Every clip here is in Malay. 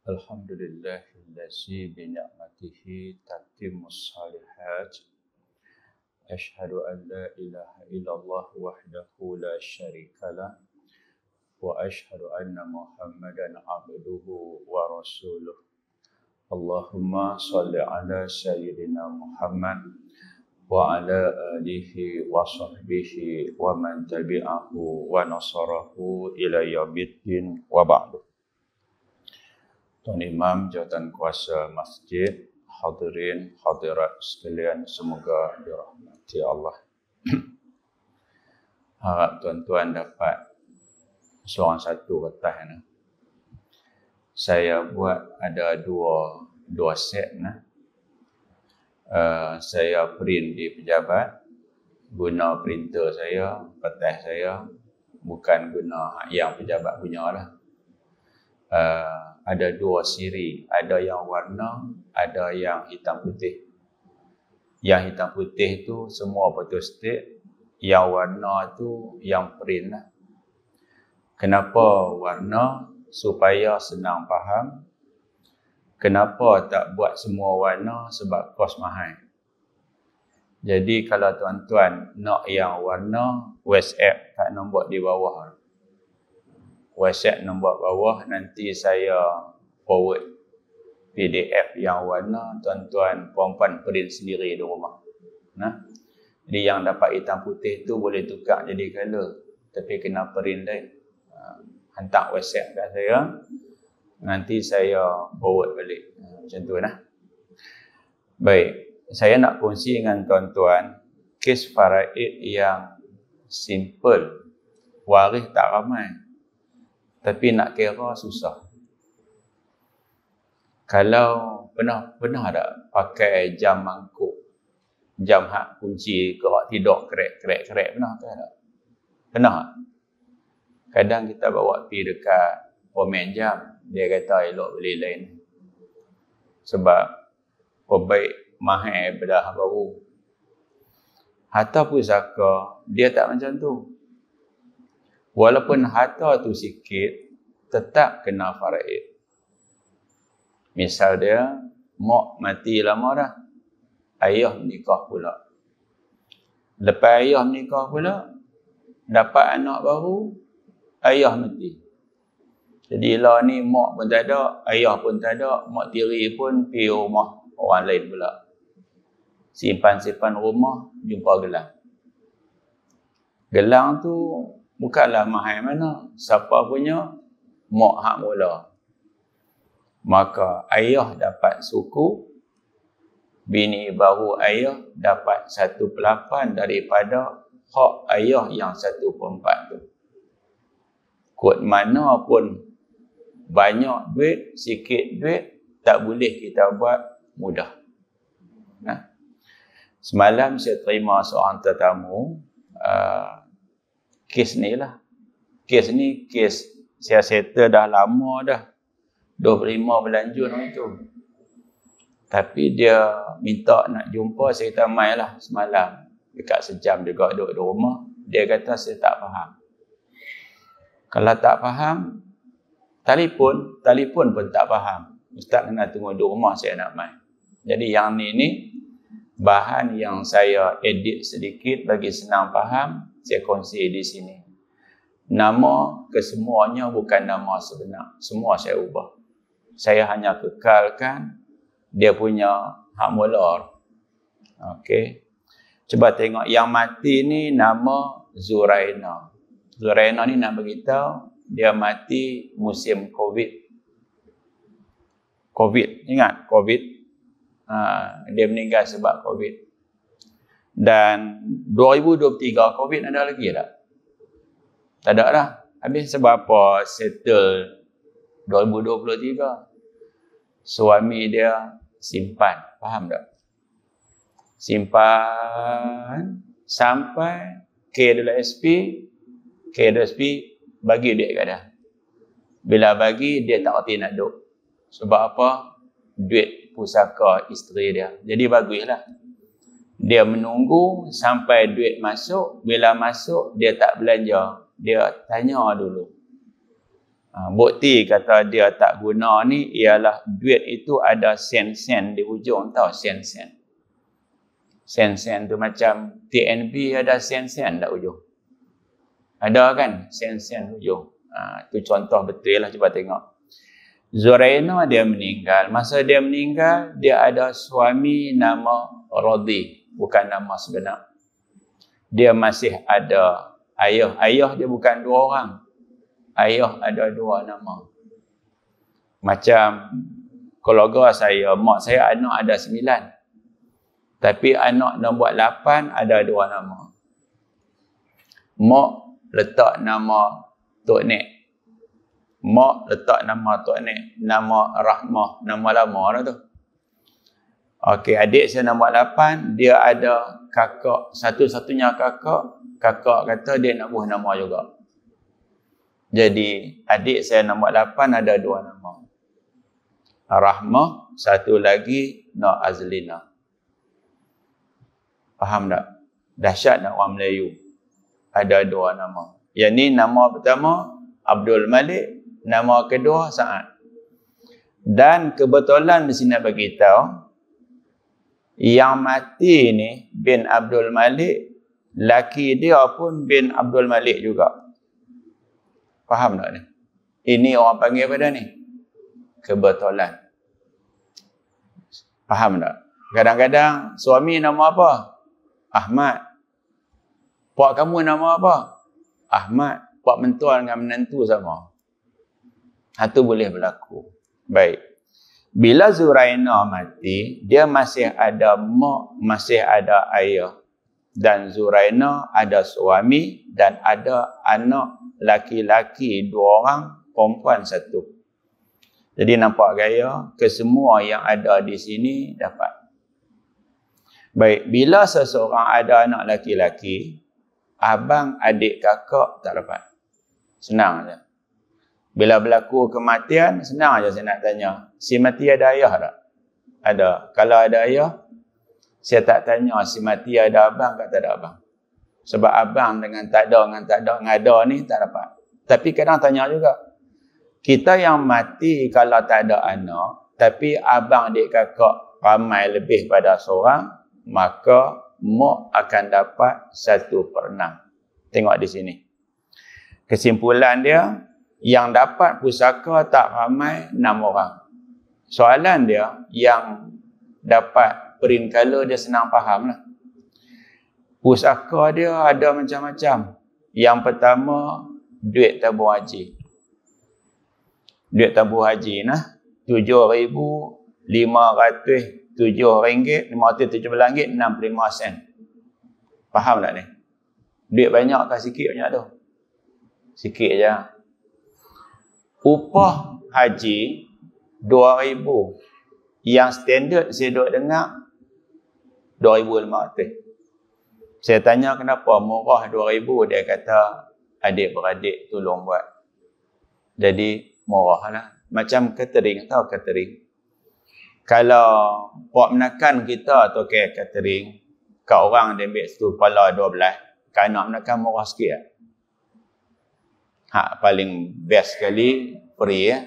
Alhamdulillahillazi binicmatihi tatimmus salihat. Ashhadu an la ilaha illallah wahdahu la syarikalah. Wa ashhadu anna Muhammadan abduhu wa rasuluh. Allahumma salli ala sayyidina Muhammad wa ala alihi wa sahbihi wa man tabi'ahu wa nasarahu ila yaumiddin wa ba'du. Tuan Imam, Jawatan Kuasa Masjid, hadirin, hadirat sekalian, semoga dirahmati Allah. Harap tuan-tuan dapat seorang satu kertas ni. Saya buat ada dua set ni. Saya print di pejabat, guna printer saya, kertas saya, bukan guna yang pejabat punya lah. Ada dua siri, ada yang warna, ada yang hitam putih. Yang hitam putih tu semua photostat, yang warna tu yang print lah. Kenapa warna? Supaya senang faham. Kenapa tak buat semua warna? Sebab kos mahal. Jadi kalau tuan-tuan nak yang warna, WhatsApp kat nombor di bawah. WhatsApp nombor bawah, nanti saya forward PDF yang warna, tuan-tuan puan-puan print sendiri di rumah. Nah, jadi yang dapat hitam putih tu boleh tukar jadi color, tapi kena print lain. Hantar WhatsApp kat saya, nanti saya forward balik. Macam tu nah. Baik, saya nak kongsi dengan tuan-tuan kes faraid yang simple, waris tak ramai. Tapi nak kira susah. Kalau pernah tak pakai jam mangkuk, jam hak kunci gerak tidur krek pernah tak? Pernah tak? Kadang kita bawa pergi dekat pemen jam, dia kata elok beli lain. Sebab perbaik mahal bedah baru. Harta pusaka dia tak macam tu. Walaupun harta tu sikit, tetap kena faraid. Misal dia, mak mati lama dah. Ayah menikah pula. Lepas ayah menikah pula, dapat anak baru, ayah mati. Jadi lah ni mak pun tak ada, ayah pun tak ada, mak tiri pun pergi rumah orang lain pula. Simpan-simpan rumah, jumpa gelang. Gelang tu bukanlah mahal mana. Siapa punya? Mak hak mula. Maka ayah dapat suku, bini baru ayah dapat 1/8 daripada hak ayah yang 1/4 tu. Kod mana pun banyak duit, sikit duit, tak boleh kita buat mudah. Nah. Semalam saya terima seorang tetamu, kes ni lah. Kes ni kes saya settle dah lama dah. 25 bulan Jun itu. Tapi dia minta nak jumpa, saya kata mai lah semalam. Dekat sejam juga duduk di rumah. Dia kata saya tak faham. Kalau tak faham, telefon pun tak faham. Ustaz kena tunggu di rumah saya nak mai. Jadi yang ni bahan yang saya edit sedikit bagi senang faham, saya kongsi di sini. Nama kesemuanya bukan nama sebenar. Semua saya ubah. Saya hanya kekalkan dia punya hak mula. Okey. Cuba tengok yang mati ni nama Zuraina. Zuraina ni nak beritahu dia mati musim Covid. Ingat Covid? Dia meninggal sebab Covid. Dan 2023 Covid ada lagi tak? Tak ada dah. Habis sebab apa settle 2023? Suami dia simpan. Faham tak? Simpan sampai KWSP bagi duit kat dia. Bila bagi, dia tak reti nak duduk. Sebab apa? Duit pusaka isteri dia. Jadi baguslah. Dia menunggu sampai duit masuk. Bila masuk, dia tak belanja. Dia tanya dulu. Bukti kata dia tak guna ni ialah duit itu ada sen-sen di hujung, tahu sen-sen. Sen-sen tu macam TNB ada sen-sen tak hujung? Ada kan sen-sen hujung. Tu contoh betul lah, cuba tengok. Zuraina dia meninggal. Masa dia meninggal, dia ada suami nama Radi, bukan nama sebenar. Dia masih ada ayah. Ayah dia bukan 2 orang. Ayah ada 2 nama. Macam keluarga saya, mak saya anak ada 9. Tapi anak nombor 8 ada 2 nama. Mak letak nama Tok Nek. Mak letak nama Tok Nek. Nama Rahmah. Nama lama dah tu. Okey, adik saya nombor 8. Dia ada kakak. Satu-satunya kakak. Kakak kata dia nak buah nama juga. Jadi, adik saya nombor 8 ada 2 nama. Rahmah. Satu lagi, Nur Azlina. Faham tak? Dahsyat nak orang Melayu. Ada 2 nama. Yang ni nama pertama, Abdul Malik. Nama kedua, Sa'ad. Dan kebetulan di sini bagi tahu, yang mati ni bin Abdul Malik, laki dia pun bin Abdul Malik juga. Faham tak ni? Ini orang panggil apa dah ni? Kebetulan. Faham tak? Kadang-kadang suami nama apa? Ahmad. Pak kamu nama apa? Ahmad. Pak mentuan dengan menantu sama. Itu boleh berlaku. Baik. Bila Zuraina mati, dia masih ada mak, masih ada ayah. Dan Zuraina ada suami dan ada anak laki-laki 2 orang, perempuan 1. Jadi nampak gaya, kesemua yang ada di sini dapat. Baik, bila seseorang ada anak laki-laki, abang, adik, kakak tak dapat. Senang saja. Bila berlaku kematian, senang aja saya nak tanya. Si mati ada ayah tak? Ada. Kalau ada ayah, saya tak tanya si mati ada abang ke tak ada abang. Sebab abang dengan tak ada ngada ni tak dapat. Tapi kadang tanya juga. Kita yang mati kalau tak ada anak, tapi abang, adik, kakak ramai lebih pada seorang, maka mak akan dapat 1/6. Tengok di sini. Kesimpulan dia, yang dapat pusaka tak ramai 6 orang. Soalan dia, yang dapat peringkala dia senang faham lah. Pusaka dia ada macam-macam. Yang pertama, duit tabung haji. Duit tabung haji nah, RM7,507.65 Faham tak ni? Duit banyak ke sikit banyak tu? Sikit je. Upah haji 2,000. Yang standard saya duk dengar 2,500. Saya tanya kenapa murah 2,000, dia kata adik-beradik tolong buat. Jadi murah lah. Macam catering, tahu catering. Kalau buat menakan kita atau catering, kat orang dia ambil satu kepala 12, kan nak menakan murah sikit lah. Hak paling best sekali free ya.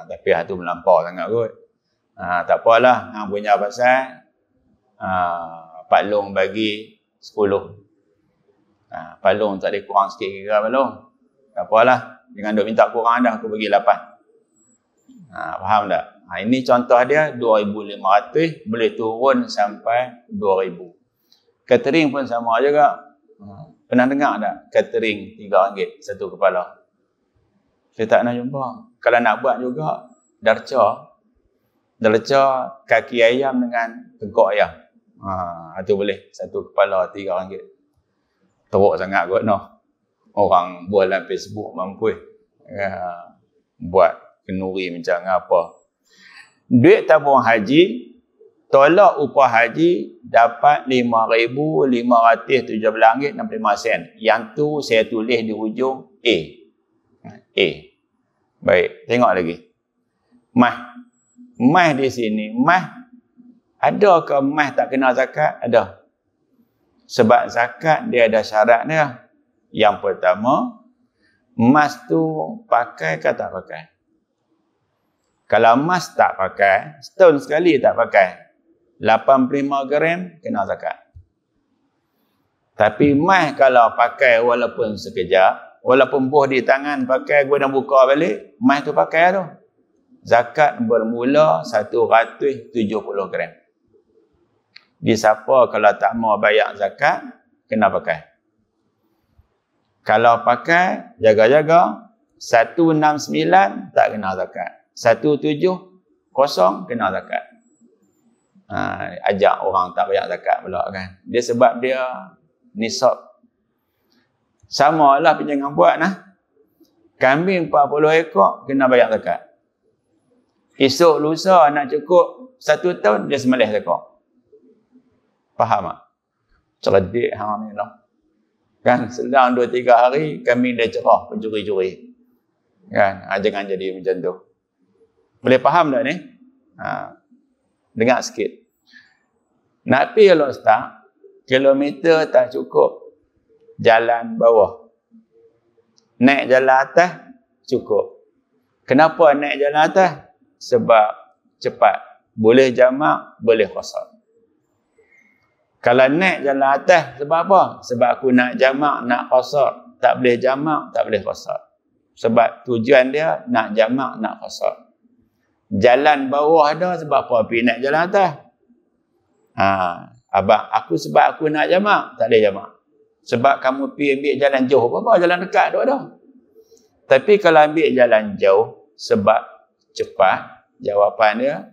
Tapi hak tu melampau sangat kot. Tak apalah, hang punya pasal Pak Long bagi 10. Pak Long tak ada kurang sikit kira Pak Long. Tak apalah, jangan duk minta kurang dah, aku bagi 8. Faham tak? Ini contoh dia 2,500 boleh turun sampai 2,000. Catering pun sama juga. Pernah dengar tak? Catering RM3 satu kepala. Saya tak nak jumpa. Kalau nak buat juga, darca kaki ayam dengan tengkok ayam. Itu boleh. Satu kepala RM3. Teruk sangat kot noh. Orang buat dalam Facebook mampu. Buat kenuri macam apa. Duit tabung haji, tolak upah haji dapat RM5,517.65. Yang tu saya tulis di hujung A. Baik, tengok lagi. Mah di sini, ada ke mah tak kena zakat? Ada. Sebab zakat dia ada syarat dia. Yang pertama, emas tu pakai ke tak pakai? Kalau emas tak pakai, setahun sekali tak pakai, 85 gram kena zakat. Tapi emas kalau pakai walaupun sekejap, walaupun boh di tangan pakai gua dan buka balik, emas tu pakai tu. Zakat bermula 170 gram. Di siapa kalau tak mau bayar zakat, kena pakai. Kalau pakai, jaga-jaga, 169 tak kena zakat. 170 kena zakat. Ajak orang tak bayar zakat pula kan. Dia sebab dia nisab. Sama lah jangan buat nah. Kambing 40 ekor kena bayar zakat. Esok lusa nak cukup 1 tahun dia sembelih zakat. Faham tak? Cerdik hang ni lah. Kan sedang 2-3 hari kambing dia cerah pencuri-curi. Kan jangan jadi macam tu. Boleh faham tak ni? Dengar sikit. Nak pergi kalau start, kilometer tak cukup. Jalan bawah. Naik jalan atas, cukup. Kenapa naik jalan atas? Sebab cepat. Boleh jamak, boleh qasar. Kalau naik jalan atas, sebab apa? Sebab aku nak jamak, nak qasar. Tak boleh jamak, tak boleh qasar. Sebab tujuan dia nak jamak, nak qasar. Jalan bawah dah sebab apa? Pergi naik jalan atas. Abang, sebab aku nak jamak, tak boleh jamak. Sebab kamu pergi ambil jalan jauh, apa-apa jalan dekat tu dah. Tapi kalau ambil jalan jauh, sebab cepat, jawapan dia,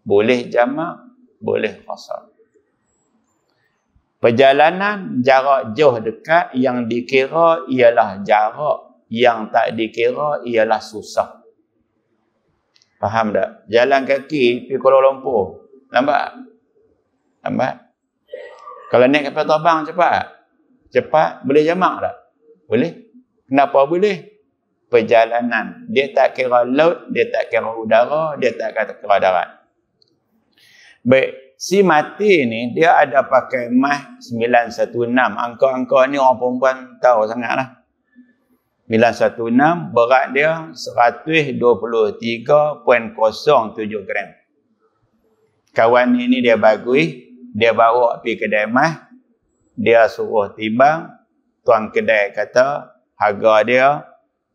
boleh jamak, boleh qasar. Perjalanan jarak jauh dekat yang dikira ialah jarak, yang tak dikira ialah susah. Faham tak? Jalan kaki pergi Kuala Lumpur, lambat? Lambat. Kalau naik kapal terbang cepat? Cepat. Boleh jamak tak? Boleh. Kenapa boleh? Perjalanan. Dia tak kira laut, dia tak kira udara, dia tak kira darat. Baik. Si mati ni, dia ada pakai emas 916. Angka-angka ni orang perempuan tahu sangat lah. 916, berat dia 123.07 gram. Kawan ni dia bagus, dia bawa pergi kedai emas, dia suruh timbang, tuan kedai kata harga dia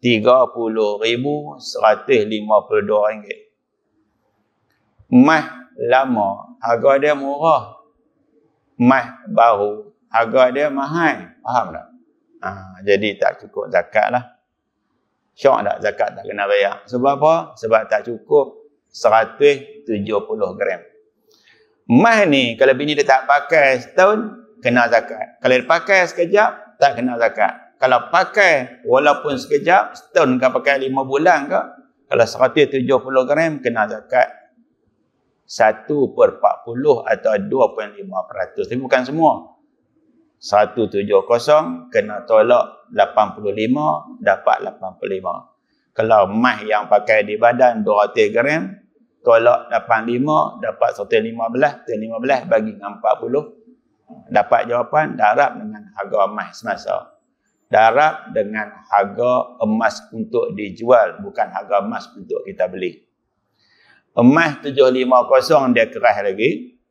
RM30,152. Emas lama, harga dia murah. Emas baru, harga dia mahal. Faham tak? Jadi tak cukup zakat lah. Syok tak zakat tak kena bayar? Sebab apa? Sebab tak cukup 170 gram. Emas ni, kalau bini dia tak pakai setahun, kena zakat. Kalau dia pakai sekejap, tak kena zakat. Kalau pakai walaupun sekejap, setahun kan pakai 5 bulan ke, kalau 170 gram, kena zakat 1/40 atau 2.5%. Tapi bukan semua. 170 kena tolak 85, dapat 85. Kalau emas yang pakai di badan 200 gram, tolak 85, dapat 115, 15 bagi dengan 40. Dapat jawapan darab dengan harga emas semasa. Darab dengan harga emas untuk dijual, bukan harga emas untuk kita beli. Emas 750 dia keras lagi.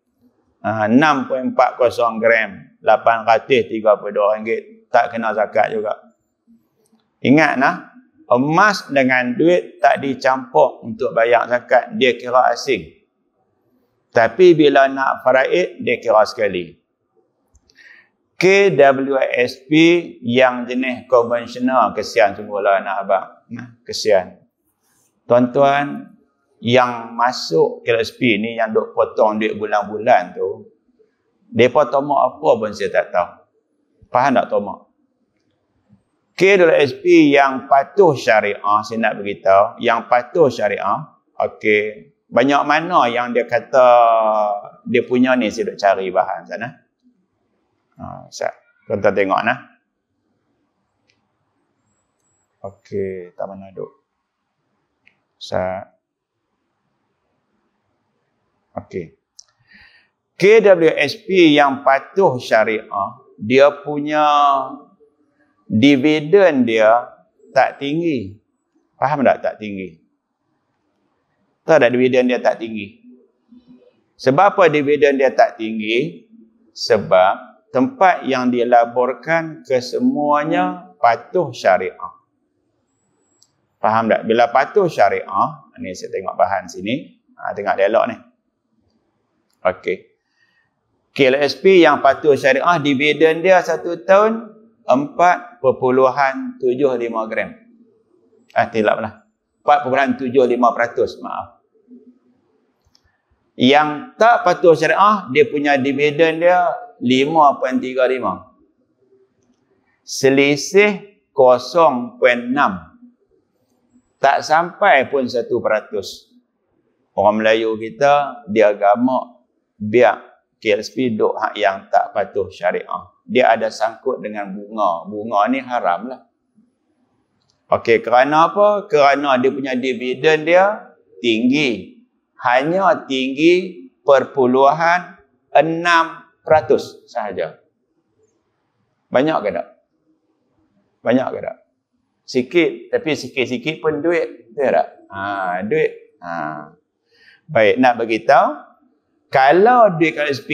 6.40 gram, RM832. Tak kena zakat juga. Ingat nah, emas dengan duit tak dicampur untuk bayar zakat. Dia kira asing. Tapi bila nak faraid, dia kira sekali. KWSP yang jenis konvensional, kesian semula nak abang. Kesian. Tuan-tuan, yang masuk KWSP ni yang duk potong duit bulan-bulan tu, mereka tomak apa pun saya tak tahu. Faham tak tomak? KWSP yang patuh syariah, saya nak beritahu, yang patuh syariah, okey, banyak mana yang dia kata dia punya ni, saya duk cari bahan sana. Tuan-tuan tengok nah. Okey, tak mana duk. Okey. KWSP yang patuh syariah, dia punya dividen dia tak tinggi. Faham tak tinggi? Tahu tak dividen dia tak tinggi? Sebab apa dividen dia tak tinggi? Sebab tempat yang dilaporkan kesemuanya patuh syariah. Faham tak? Bila patuh syariah, ni saya tengok bahan sini. Tengok dialog ni. Okey. KLSP yang patuh syariah, dividen dia 1 tahun 4.75 gram. Tilaplah. 4.75%, maaf. Yang tak patuh syariah, dia punya dividen dia 5.35. Selisih 0.6. Tak sampai pun 1%. Orang Melayu kita, dia gamak biar KLSP duk hak yang tak patuh syariah. Dia ada sangkut dengan bunga. Bunga ni haram lah. Okey, kerana apa? Kerana dia punya dividen dia tinggi. Hanya tinggi 0.6% sahaja. Banyak ke tak? Banyak ke tak? Sikit, tapi sikit-sikit pun duit. Betul tak? Duit. Baik, nak beritahu, kalau duit KLSP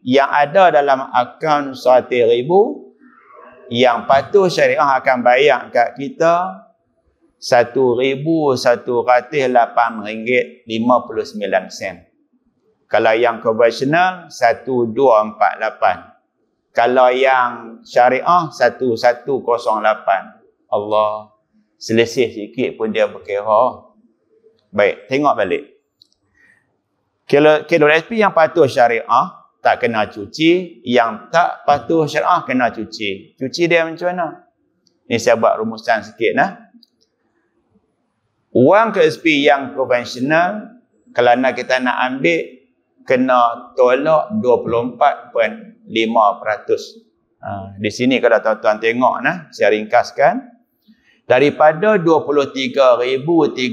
yang ada dalam akaun 100,000, yang patuh syariah akan bayar kat kita RM1,108.59. Kalau yang konvensional 1,248. Kalau yang syariah 1,108. Allah, selisih sikit pun dia berkira. Baik, tengok balik. KLSP yang patuh syariah tak kena cuci, yang tak patuh syariah kena cuci. Cuci dia macam mana? Ni saya buat rumusan sikit nah. Wang KLSP yang konvensional, kalau nak kita nak ambil, kena tolak 24.5%. Di sini kalau tuan-tuan tengok nah, saya ringkaskan. Daripada 23,375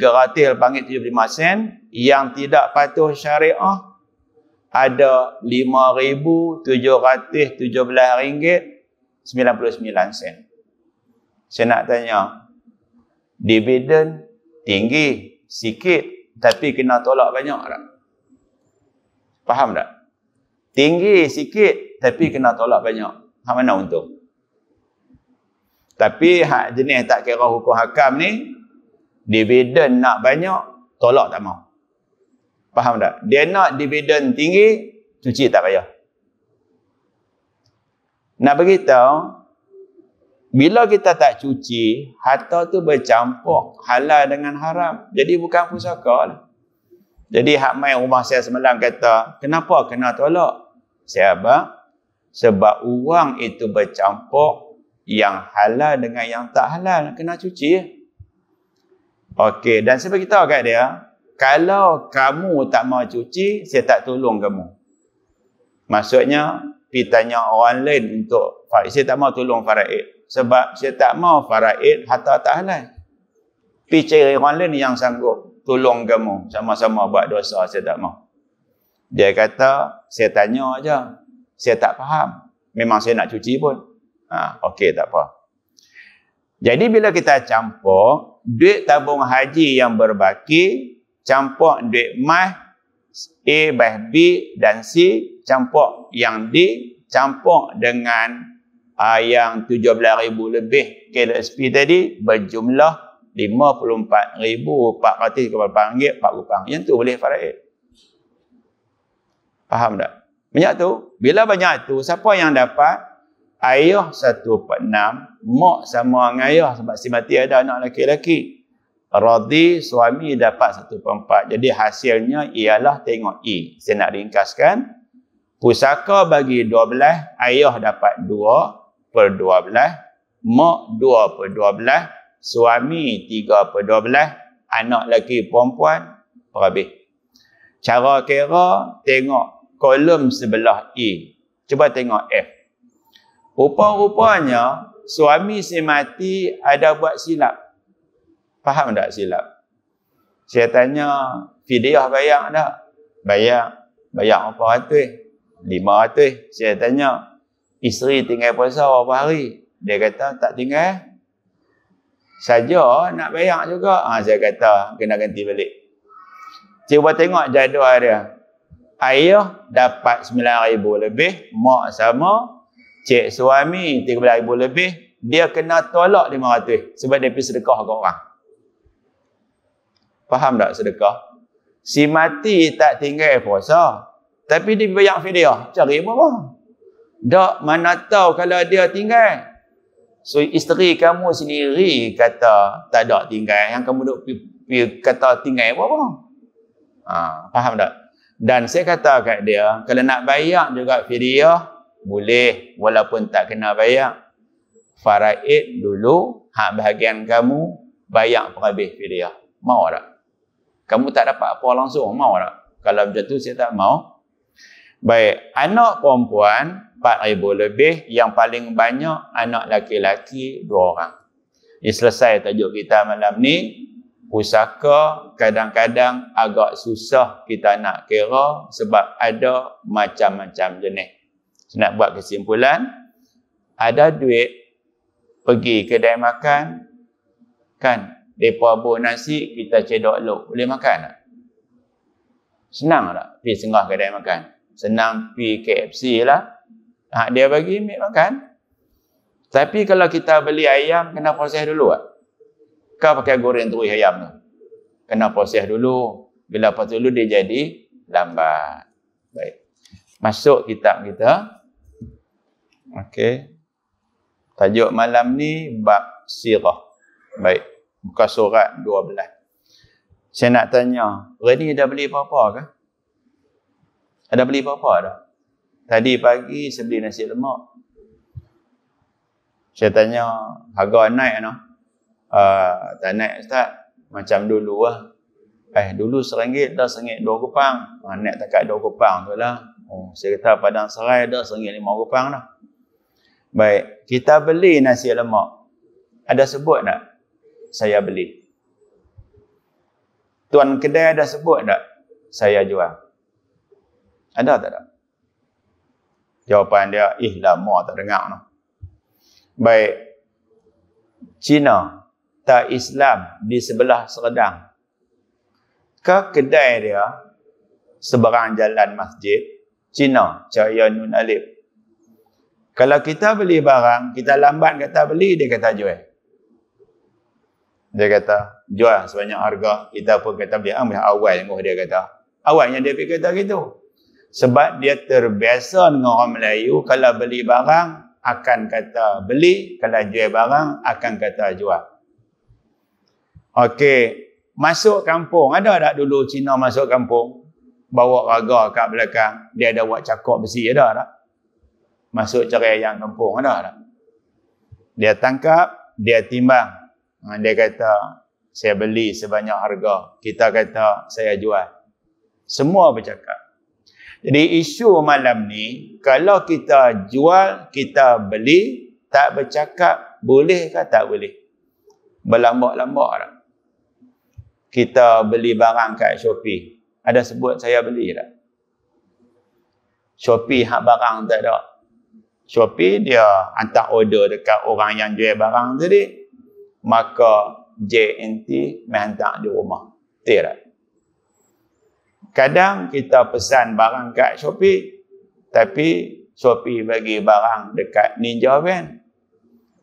sen yang tidak patuh syariah, ada RM5,717.99. Saya nak tanya, dividen tinggi sikit tapi kena tolak banyak tak? Faham tak? Tinggi sikit tapi kena tolak banyak. Hak mana untung? Tapi hak jenis tak kira hukum hakam ni, dividen nak banyak, tolak tak mau. Faham tak? Dia nak dividen tinggi, cuci tak payah. Nak beritahu, bila kita tak cuci, harta tu bercampur halal dengan haram. Jadi bukan pusaka lah. Jadi hak main rumah saya semalam kata, kenapa kena tolak? Saya abang, sebab wang itu bercampur, yang halal dengan yang tak halal, kena cuci. Okey, dan saya beritahu kat dia, kalau kamu tak mau cuci, saya tak tolong kamu. Maksudnya, pergi tanya orang lain untuk faraid. Saya tak mau tolong faraid. Sebab saya tak mau faraid harta tak halal. Pergi cari orang lain yang sanggup tolong kamu. Sama-sama buat dosa, saya tak mau. Dia kata, saya tanya aja. Saya tak faham. Memang saya nak cuci pun. Okey, tak apa. Jadi bila kita campur duit tabung haji yang berbaki, campur duit mas A, B dan C, campur yang D, campur dengan yang 17,000 lebih KLSP tadi, berjumlah RM54,440. Yang tu boleh faraid. Faham tak? Banyak tu. Bila banyak tu, siapa yang dapat? Ayah 1/6, mak sama dengan ayah sebab si mati ada anak lelaki-lelaki. Radhi, suami dapat 1/4. Jadi hasilnya ialah tengok E. Saya nak ringkaskan. Pusaka bagi 12, ayah dapat 2/12, mak 2/12, suami 3/12, anak lelaki perempuan berhabis. Cara kira, tengok kolom sebelah E. Cuba tengok F. Rupa-rupanya suami si mati ada buat silap. Faham tak silap? Saya tanya, fidyah bayar tak? Bayar. Bayar berapa ratus? 500. Saya tanya, isteri tinggal puasa berapa hari? Dia kata tak tinggal. saja nak bayar juga. Saya kata kena ganti balik. Cuba tengok jadual dia. Ayah dapat 9,000 lebih, mak sama, cik suami 13,000 lebih, dia kena tolak 500 sebab dia pergi sedekah ke orang. Faham tak sedekah? Si mati tak tinggal puasa, tapi dia bayar fidyah. Cari apa? Tak, mana tahu kalau dia tinggal. So isteri kamu sendiri kata tak ada tinggal, yang kamu duk kata tinggal apa? Faham tak? Dan saya kata kat dia, kalau nak bayar juga fidyah boleh, walaupun tak kena bayar. Faraid dulu, hak bahagian kamu bayar perhabis fidyah. Mau tak? Kamu tak dapat apa langsung, mau tak? Kalau macam tu saya tak mau. Baik, anak perempuan 4,000 lebih, yang paling banyak anak laki-laki 2 orang. Ini selesai tajuk kita malam ni. Pusaka kadang-kadang agak susah kita nak kira sebab ada macam-macam jenis. Nak buat kesimpulan, ada duit pergi kedai makan, kan? Depa buat nasi, kita cedok lok. Boleh makan tak? Senang tak? Pergi singgah kedai makan. Senang pergi KFC lah. Dia bagi, ambil makan. Tapi kalau kita beli ayam, kena proses dulu tak? Kau pakai goreng terus ayam tu. Kena proses dulu. Bila proses dulu, dia jadi lambat. Baik. Masuk kitab kita. Okey. Tajuk malam ni, bab sirah. Baik. Muka surat 12. Saya nak tanya, Rani dah beli apa-apa ke? Ada beli apa-apa dah? Tadi pagi saya beli nasi lemak. Saya tanya, harga naik no? Tak naik Ustaz. Macam dulu lah. Dulu RM1, dah RM1 2 kupang. Naik takat 2 kupang tu lah. Saya kata Padang Serai dah RM1 5 kupang dah. Baik, kita beli nasi lemak. Ada sebut tak? Saya beli. Tuan kedai ada sebut tak? Saya jual. Ada tak ada? Jawapan dia, lama tak dengar no. Baik. Cina, tak Islam di sebelah Serdang. Ke kedai dia seberang jalan masjid, Cina, Cahaya Nun Alif. Kalau kita beli barang, kita lambat kata beli, dia kata jual. Dia kata, jual sebanyak harga. Kita pun kata beli, ambil awal dia kata. Awalnya dia pergi kata gitu. Sebab dia terbiasa dengan orang Melayu, kalau beli barang, akan kata beli, kalau jual barang, akan kata jual. Okey, masuk kampung. Ada tak dulu Cina masuk kampung? Bawa raga kat belakang. Dia ada buat cakap besi, ada tak? Masuk cerai yang kampung, ada tak? Dia tangkap, dia timbang. Dia kata, saya beli sebanyak harga. Kita kata, saya jual. Semua bercakap. Jadi isu malam ni, kalau kita jual, kita beli, tak bercakap, boleh ke tak boleh? Berlambak-lambak tak? Kita beli barang kat Shopee. Ada sebut saya beli tak? Shopee hak barang tak ada. Shopee dia hantar order dekat orang yang jual barang tadi. Maka JNT menghantar di rumah. Betul tak? Kadang kita pesan barang kat Shopee, tapi Shopee bagi barang dekat Ninja Van.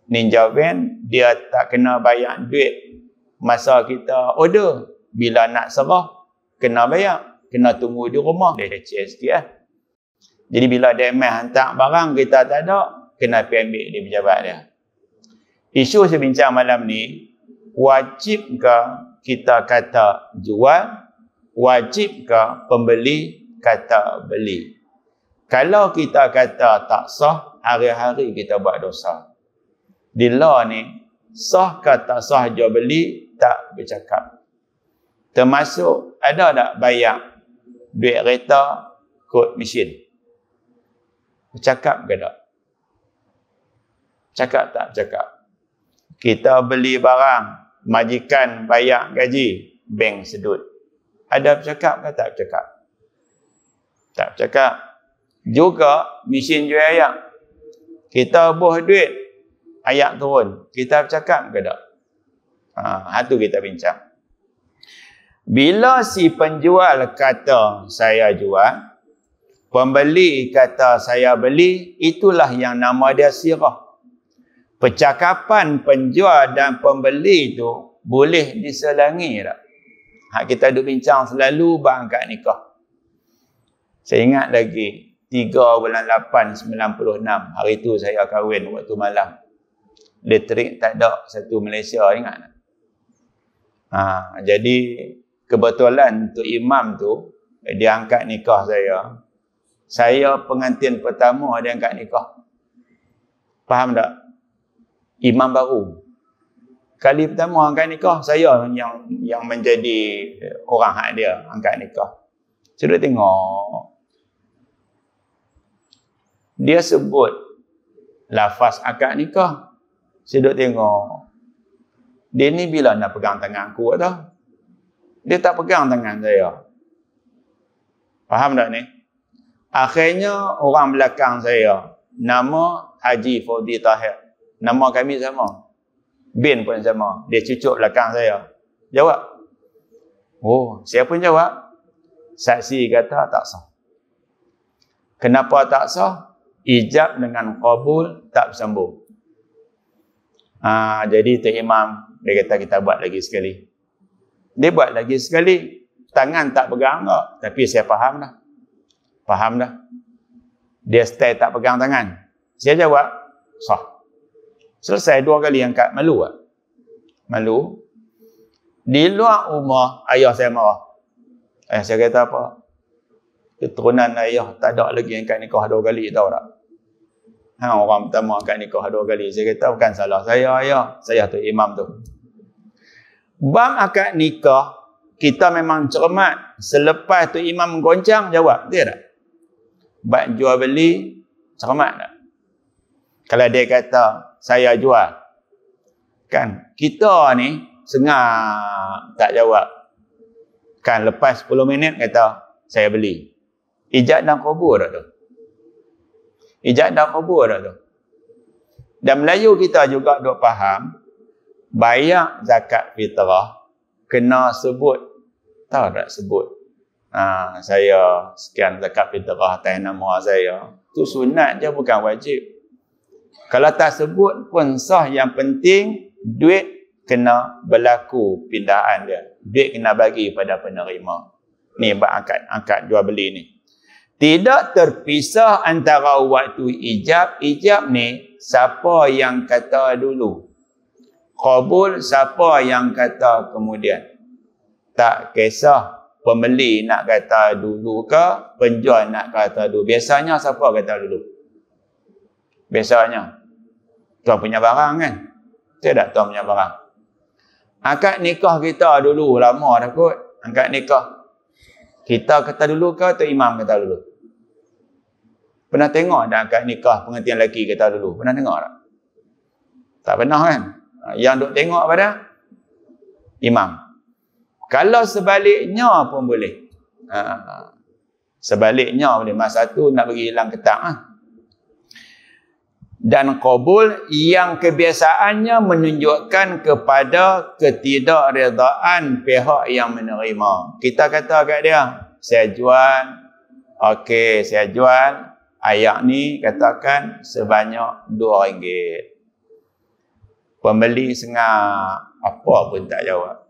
Ninja Van, dia tak kena bayar duit masa kita order. Bila nak serah, kena bayar. Kena tunggu di rumah. Dia kecil sikit lah. Jadi bila dia hantar barang, kita tak ada, kena pergi ambil di pejabat dia. Isu saya bincang malam ni, wajibkah kita kata jual? Wajibkah pembeli kata beli? Kalau kita kata tak sah, hari-hari kita buat dosa. Di law ni, sah ke tak sah jual beli, tak bercakap. Termasuk, ada tak bayar duit kereta, kod mesin? Bercakap ke tak? Cakap tak bercakap? Kita beli barang, majikan bayar gaji, bank sedut. Ada bercakap ke tak bercakap? Tak bercakap. Juga mesin jual ayak. Kita buh duit, ayak turun. Kita bercakap ke tak? Itu kita bincang. Bila si penjual kata saya jual, pembeli kata saya beli, itulah yang nama dia sirah. Percakapan penjual dan pembeli itu boleh diselangi tak? Kita duk bincang selalu bab akad nikah. Saya ingat lagi 3 bulan 8 96, hari tu saya kahwin waktu malam. Elektrik tak ada satu Malaysia, ingat tak? Jadi kebetulan untuk imam tu dia angkat nikah saya. Saya pengantin pertama dia angkat nikah. Faham tak? Imam baru. Kali pertama angkat nikah, saya yang menjadi orang hak dia angkat nikah. Saya tengok dia sebut lafaz akad nikah. Saya tengok dia ni bila nak pegang tangan aku tau. Dia tak pegang tangan saya. Faham tak ni? Akhirnya orang belakang saya, nama Haji Fauzi Tahir. Nama kami sama. Bin pun sama. Dia cucuk belakang saya. Jawab. Oh, saya pun jawab. Saksi kata tak sah. Kenapa tak sah? Ijab dengan qabul tak bersambung. Jadi Tok Imam, dia kata kita buat lagi sekali. Dia buat lagi sekali. Tangan tak pegang tak. Tapi saya faham dah. Faham dah. Dia stay tak pegang tangan. Saya jawab, sah. Selesai 2 kali angkat. Malu tak? Malu. Di luar rumah, ayah saya marah. Saya kata apa? Keturunan ayah tak ada lagi angkat nikah 2 kali, tahu tak? Orang pertama angkat nikah 2 kali. Saya kata bukan salah saya, ayah. Saya tu imam tu. Bab akad nikah, kita memang cermat. Selepas tu imam menggoncang, jawab. Dia tak? Bab jual beli, cermat tak? Kalau dia kata, saya jual. Kan, kita ni, sengak tak jawab. Kan, lepas 10 minit kata, saya beli. Ijab dan qabul tak tu? Ijab dan qabul tak tu? Dan Melayu kita juga duk faham, bayar zakat fitrah, kena sebut. Tahu tak sebut? Saya sekian zakat fitrah atas nama saya. Itu sunat je, bukan wajib. Kalau tak sebut pun sah. Yang penting duit kena berlaku pindahan dia. Duit kena bagi pada penerima. Ni bab akad jual beli ni. Tidak terpisah antara waktu ijab. Ijab ni siapa yang kata dulu. Qabul siapa yang kata kemudian. Tak kisah pembeli nak kata dulu ke, penjual nak kata dulu. Biasanya siapa kata dulu? Biasanya tuan punya barang kan? Saya tak tuan punya barang. Akad nikah kita dulu, lama dah kot. Akad nikah. Kita kata dulu ke atau imam kata dulu? Pernah tengok tak akad nikah pengantin lelaki kata dulu? Pernah tengok tak? Tak pernah kan? Yang duk tengok pada imam. Kalau sebaliknya pun boleh. Sebaliknya boleh. Masa tu nak bagi hilang ketak. Dan qabul yang kebiasaannya menunjukkan kepada ketidakredaan pihak yang menerima. Kita kata kat dia, saya jual, okey, saya jual, ayak ni katakan sebanyak RM2. Pembeli sengah apa pun tak jawab.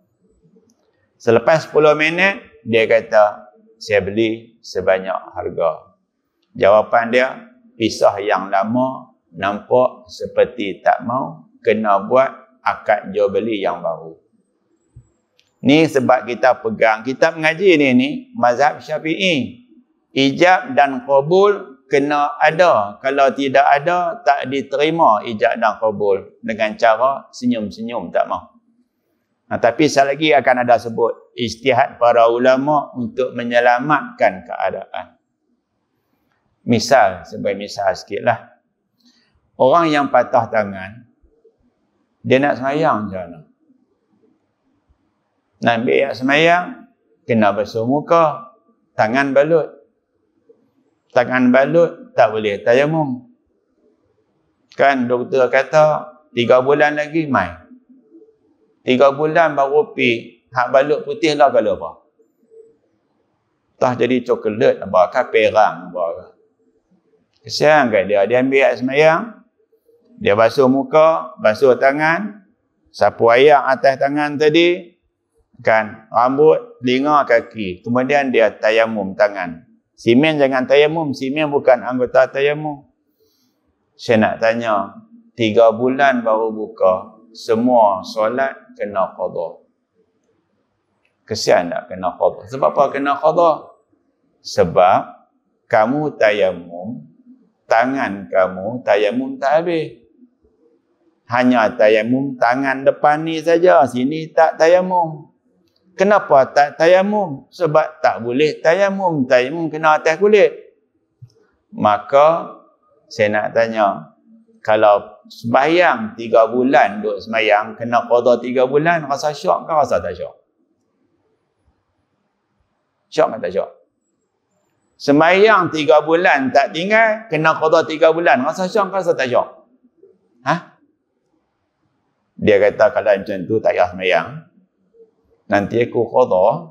Selepas 10 minit, dia kata, saya beli sebanyak harga. Jawapan dia, pisah yang lama, nampak seperti tak mau, kena buat akad jual beli yang baru. Ni sebab kita pegang kitab mengaji ni mazhab Syafi'i. Ijab dan qabul kena ada. Kalau tidak ada, tak diterima ijab dan qabul. Dengan cara senyum-senyum tak mau. Tapi sekali lagi akan ada sebut ijtihad para ulama untuk menyelamatkan keadaan. Misal, sebagai misal sikitlah. Orang yang patah tangan, dia nak semayang macam mana? Nak ambil semayang, kena basuh muka, tangan balut. Tangan balut tak boleh tayamum. Kan doktor kata 3 bulan lagi mai. 3 3 bulan baru pi. Hak balut putih lah kalau apa? Tah jadi coklat apa ke perang apa. Kesian kat dia. Dia ambil air semayang. Dia basuh muka, basuh tangan, sapu air atas tangan tadi, kan, rambut, telinga, kaki. Kemudian dia tayamum tangan. Simen jangan tayamum, simen bukan anggota tayamum. Saya nak tanya, 3 bulan baru buka, semua solat kena qada. Kesian tak kena qada? Sebab apa kena qada? Sebab kamu tayamum, tangan kamu tayamum tak habis. Hanya tayamum tangan depan ni saja, sini tak tayamum. Kenapa tak tayamum? Sebab tak boleh tayamum. Tayamum kena atas kulit. Maka saya nak tanya, kalau sembahyang 3 bulan duk sembahyang, kena qada 3 bulan, rasa syok ke rasa tak syok? Syok ke tak syok? Sembahyang 3 bulan tak tinggal, kena qada 3 bulan, rasa syok ke rasa tak syok? Dia kata kalau macam tu tak payah sembahyang. Nanti aku qada.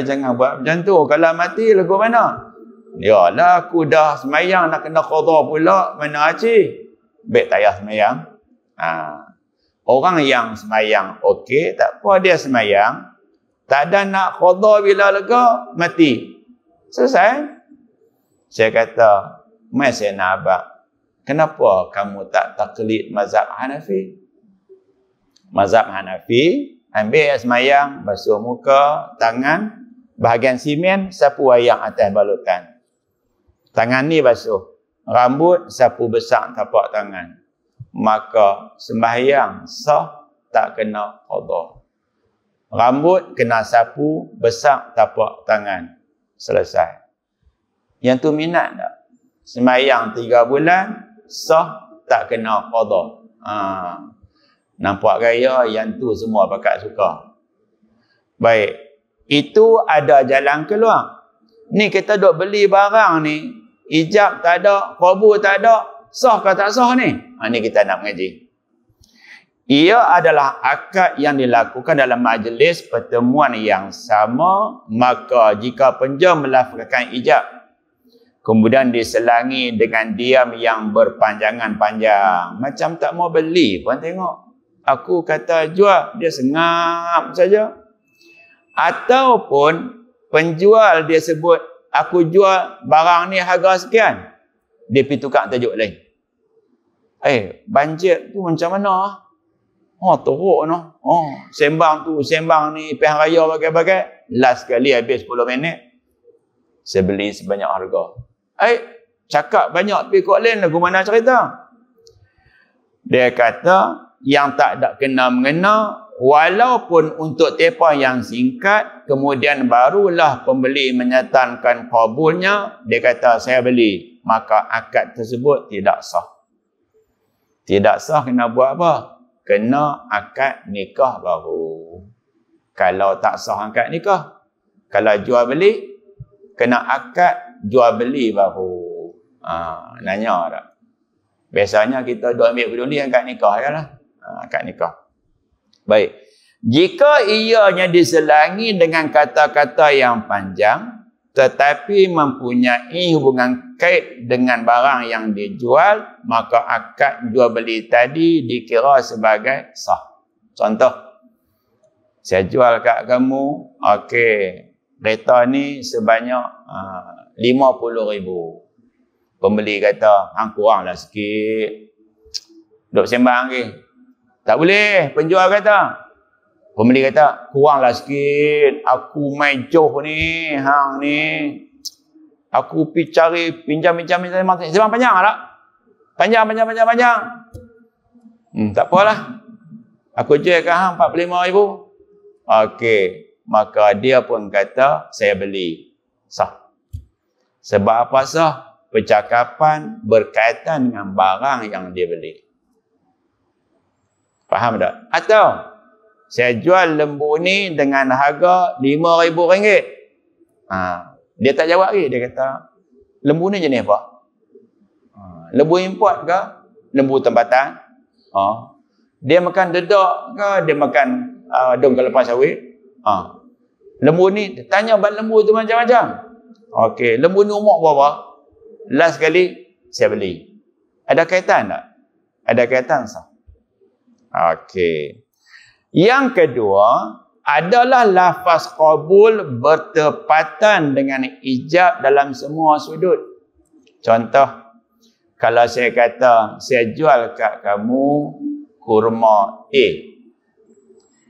Jangan buat macam tu. Kalau mati lagu mana? Yalah aku dah sembahyang nak kena qada pula. Mana aci? Baik tak payah sembahyang. Orang yang sembahyang okey, tak apa dia sembahyang. Tak ada nak qada bila lega, mati. Selesai. Saya kata, mai saya nak abang. Kenapa kamu tak taklid mazhab Hanafi? Mazhab Hanafi, ambil air semayang, basuh muka, tangan, bahagian simen, sapu air atas balutan. Tangan ni basuh. Rambut, sapu besar tapak tangan. Maka sembahyang sah, tak kena qada. Rambut kena sapu besar tapak tangan. Selesai. Yang tu minat tak? Sembahyang 3 bulan, sah, tak kena qada. Nampak gaya yang tu semua pakat suka. Baik. Itu ada jalan keluar. Ni kita duk beli barang ni. Ijab tak ada. Qabul tak ada. Sah ke tak sah ni? Ni kita nak mengaji. Ia adalah akad yang dilakukan dalam majlis pertemuan yang sama. Maka jika penjual melafazkan ijab, kemudian diselangi dengan diam yang berpanjangan-panjang. Macam tak mau beli pun tengok. Aku kata jual, dia sengap saja. Ataupun penjual dia sebut, aku jual barang ni harga sekian. Dia pergi tukar tajuk lain. Banjir tu macam mana? Teruk no. Sembang tu, sembang ni, pihak raya bagai-bagai. Last kali habis 10 minit. Saya beli sebanyak harga. Cakap banyak pergi kod lain, lagu mana cerita? Dia kata, yang tak ada kena-mengena, walaupun untuk tempoh yang singkat, kemudian barulah pembeli menyatakan kabulnya, dia kata saya beli, maka akad tersebut tidak sah. Tidak sah kena buat apa? Kena akad nikah baru. Kalau tak sah akad nikah, kalau jual beli, kena akad jual beli baru. Nanya tak? Biasanya kita duk ambil peduli akad nikah ya lah. Akad nikah. Baik. Jika ianya diselangi dengan kata-kata yang panjang, tetapi mempunyai hubungan kait dengan barang yang dijual, maka akad jual beli tadi dikira sebagai sah. Contoh, saya jual kat kamu, kereta ni sebanyak 50,000. Pembeli kata, kuranglah sikit. Duk sembang lagi. Tak boleh, penjual kata. Pembeli kata, kuranglah sikit. Aku main joh ni, hang ni. Aku pergi cari pinjam-pinjam. Sembang panjang tak? Panjang. Tak apalah. Aku jual ke hang 45,000. Maka dia pun kata, saya beli. Sah. Sebab apa sah? Percakapan berkaitan dengan barang yang dia beli. Faham tak? Atau saya jual lembu ni dengan harga RM5,000. Dia tak jawab lagi. Dia kata, lembu ni jenis apa? Lembu import ke? Lembu tempatan? Dia makan dedak ke dia makan daun kelapa sawit? Lembu ni, tanya abang lembu tu macam-macam. Okey, lembu ni umur berapa? Last kali saya beli. Ada kaitan tak? Ada kaitan sah. Okey. Yang kedua adalah lafaz qabul bertepatan dengan ijab dalam semua sudut. Contoh, kalau saya kata saya jual kat kamu kurma A.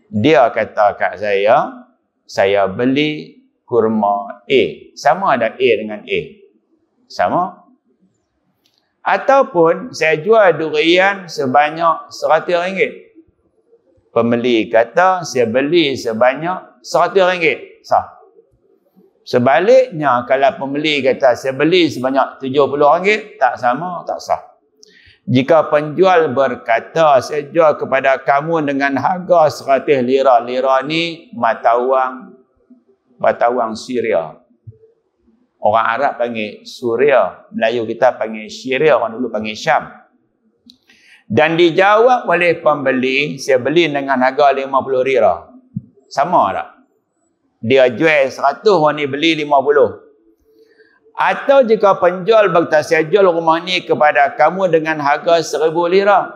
Dia kata kat saya beli kurma A. Sama ada A dengan A? Sama. Ataupun saya jual durian sebanyak RM100. Pembeli kata saya beli sebanyak RM100. Sah. Sebaliknya kalau pembeli kata saya beli sebanyak RM70, tak sama, tak sah. Jika penjual berkata saya jual kepada kamu dengan harga 100 lira. Lira ni mata wang Syria. Orang Arab panggil Suria, Melayu kita panggil Syria, orang dulu panggil Syam. Dan dijawab oleh pembeli, saya beli dengan harga 50 lira. Sama tak? Dia jual 100, orang ni beli 50. Atau jika penjual berkata saya jual rumah ni kepada kamu dengan harga 1000 lira.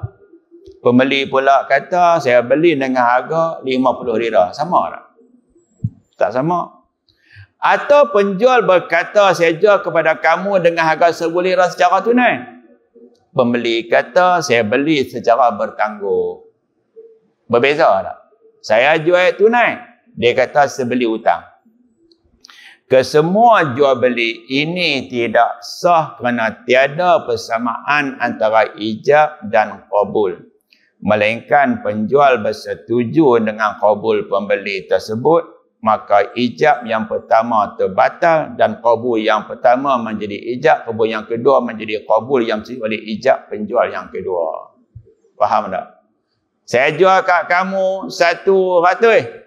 Pembeli pula kata saya beli dengan harga 50 lira. Sama tak? Tak sama. Atau penjual berkata saya jual kepada kamu dengan harga 1000 lira secara tunai. Pembeli kata saya beli secara bertangguh. Berbeza tak? Saya jual tunai. Dia kata saya beli hutang. Kesemua jual beli ini tidak sah kerana tiada persamaan antara ijab dan qabul. Melainkan penjual bersetuju dengan qabul pembeli tersebut, maka ijab yang pertama terbatal dan qabul yang pertama menjadi ijab, qabul yang kedua menjadi qabul yang oleh ijab penjual yang kedua. Faham tak? Saya jual kat kamu 100.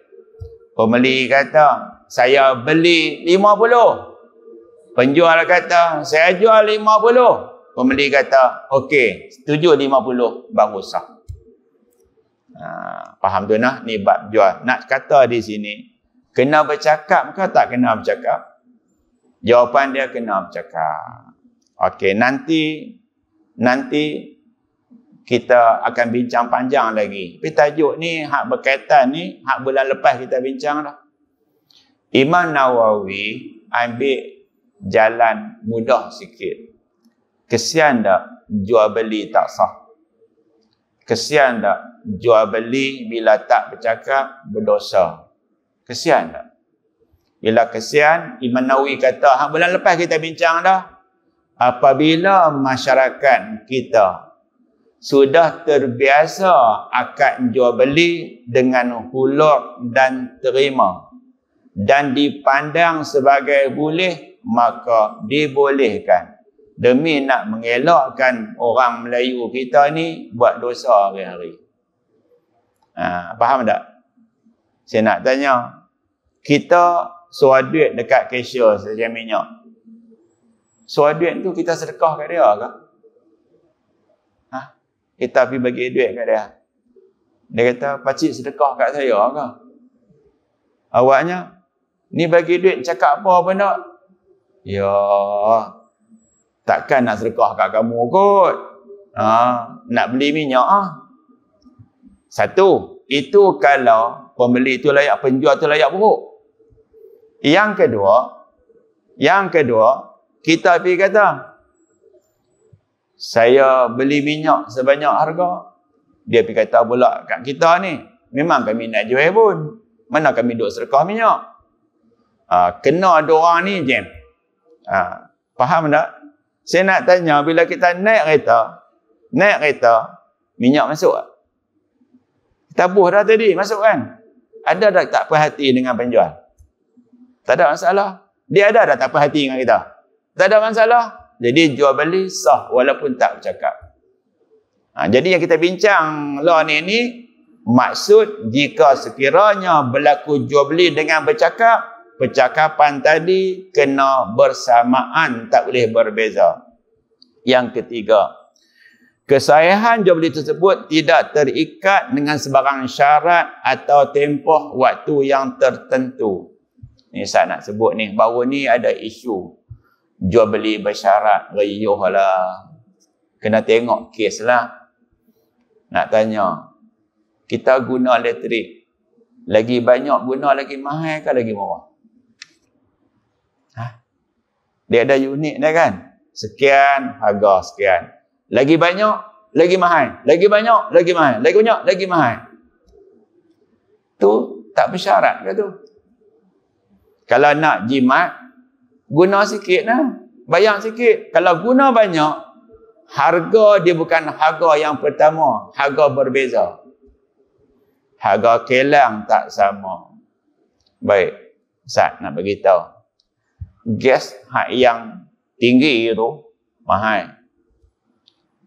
Pembeli kata saya beli 50. Penjual kata saya jual 50. Pembeli kata okey, setuju 50 baru sah. Faham tu nah? Ni bab jual. Nak kata di sini kena bercakap ke tak kena bercakap? Jawapan dia kena bercakap. Okey, nanti kita akan bincang panjang lagi. Tapi tajuk ni hak berkaitan ni hak bulan lepas kita bincang dah. Imam Nawawi ambil jalan mudah sikit. Kesian tak jual beli tak sah? Kesian tak jual beli bila tak bercakap berdosa? Kesian tak? Bila kesian, Imam Nawawi kata, hak bulan lepas kita bincang dah, apabila masyarakat kita sudah terbiasa akad jual beli dengan hulur dan terima dan dipandang sebagai boleh, maka dibolehkan demi nak mengelakkan orang Melayu kita ni buat dosa hari-hari. Faham tak? Saya nak tanya, kita suruh duit dekat cashier saja minyak. Suruh duit tu kita sedekah kat dia ke? Kita pergi bagi duit kat dia. Dia kata, pakcik sedekah kat saya ke? Awaknya, ni bagi duit cakap apa pun tak? Ya, takkan nak sedekah kat kamu kot. Nak beli minyak Satu, itu kalau pembeli tu layak, penjual tu layak buruk. Yang kedua, kita pergi kata, saya beli minyak sebanyak harga. Dia pergi kata pula kat kita ni, memang kami nak jual pun. Mana kami duk sedekah minyak? Kena ada orang ni je. Faham tak? Saya nak tanya, bila kita naik kereta, minyak masuk tak? Tabuh dah tadi, masuk kan? Ada dah tak perhati dengan penjual? Tak ada masalah. Dia ada dah tak perhati dengan kita? Tak ada masalah. Jadi jual beli sah walaupun tak bercakap. Jadi yang kita bincang lah ni maksud jika sekiranya berlaku jual beli dengan bercakap, percakapan tadi kena bersamaan, tak boleh berbeza. Yang ketiga, Kesahihan jual beli tersebut tidak terikat dengan sebarang syarat atau tempoh waktu yang tertentu. Ni saya nak sebut ni. Baru ni ada isu jual beli bersyarat. Riuh lah. Kena tengok kes lah. Nak tanya. Kita guna elektrik. Lagi banyak guna lagi mahal ke lagi murah? Dia ada unit dia kan? Sekian, harga sekian. Lagi banyak, lagi mahal. Lagi banyak, lagi mahal. Lagi banyak, lagi mahal. Tu tak bersyarat ke tu? Kalau nak jimat, guna sikit lah. Bayar sikit. Kalau guna banyak, harga dia bukan harga yang pertama. Harga berbeza. Harga kelang tak sama. Baik. Ustaz nak beritahu. Gas yang tinggi itu mahal.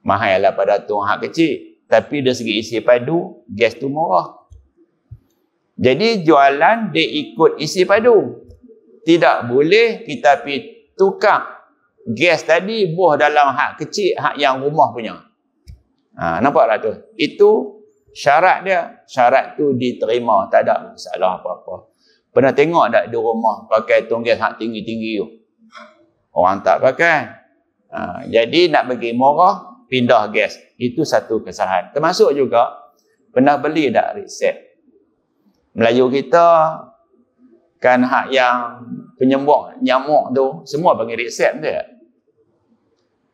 Mahal lah pada tu hak kecil. Tapi dari segi isi padu, gas tu murah. Jadi jualan dia ikut isi padu. Tidak boleh kita pergi tukar gas tadi buah dalam hak kecil, hak yang rumah punya. Nampak tak tu? Itu syarat dia. Syarat tu diterima. Tak ada masalah apa-apa. Pernah tengok tak di rumah pakai tong gas hak tinggi-tinggi tu? Orang tak pakai. Jadi nak bagi murah, pindah gas. Itu satu kesalahan. Termasuk juga, pernah beli tak reset? Melayu kita, kan hak yang penyembuh nyamuk tu, semua bagi reset dia.